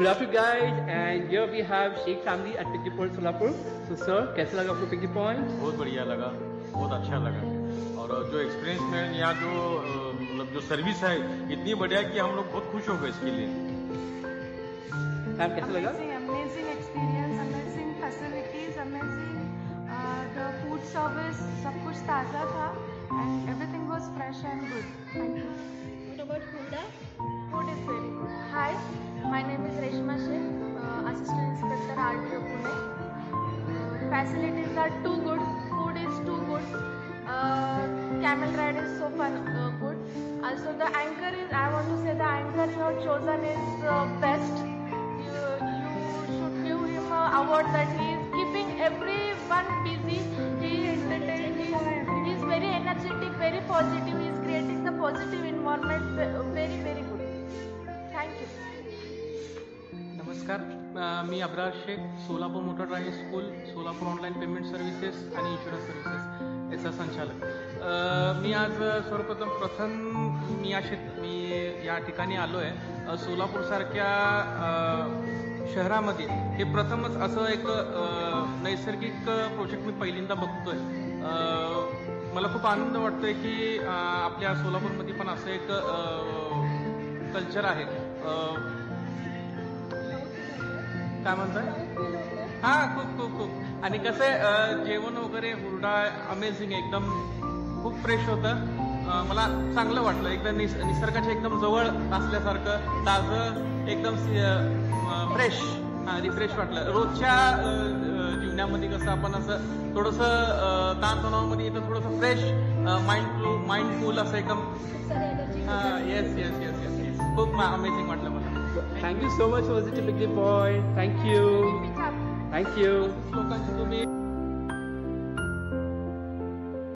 Good afternoon, guys, and here we have Sheikh family at Picnic Point, Solapur. So, sir, कैसा लगा आपको Picnic Point? बहुत बढ़िया लगा, बहुत अच्छा लगा। और जो एक्सपीरियंस में यहाँ जो मतलब जो सर्विस है इतनी बढ़िया कि हम लोग बहुत खुश हो गए इसके लिए। मैम कैसा लगा? Amazing experience, amazing facilities, amazing the food service, सब कुछ ताज़ा था and everything was fresh and good. Thank you. What about Huda? Food is very good. Hi, my name is Reshma Sheikh, Assistant Inspector RTO Pune. Facilities are too good, food is too good, camel ride is so fun, good. Also the anchor is, I want to say the anchor you have chosen is best. You should give him an award that he is keeping everyone busy. He is entertained, he is very energetic, very positive, he is creating the positive environment, very very good. Thank you. नमस्कार, मी Abrar Shaikh, Solapur motor driving school, Solapur online payment services आणि insurance services याचा संचालक। मी आज प्रथम मी या ठिकाणी आलो आहे। सोलापूरसारख्या शहरामध्ये हे प्रथमच असं एक नैसर्गिक प्रोजेक्ट मी पहिल्यांदा बघतोय। मला खूप आनंद वाटतोय की आपल्या सोलापूरमध्ये पण असं एक कल्चर आहे। काय म्हणताय? हा, खूप खूप खूप। आणि कसं आहे जेवण वगैरे हुरडा अमेझिंग, एकदम खूप फ्रेश होतं। मला चांगलं वाटलं, एकदम निसर्गाच्या एकदम जवळ असल्यासारखं, ताजं, एकदम फ्रेश, रिफ्रेश वाटलं। रोजच्या जीवनामध्ये कसं आपण असं थोडंसं ताणतणावामध्ये येतं, थोडंसं फ्रेश माइंडफुल असं एकदम। Yes yes yes yes yes, खूप अमेझिंग वाटलं मला। Thank you so much for visiting Picnic Point. Thank you. Thank you. लोकांची तुम्ही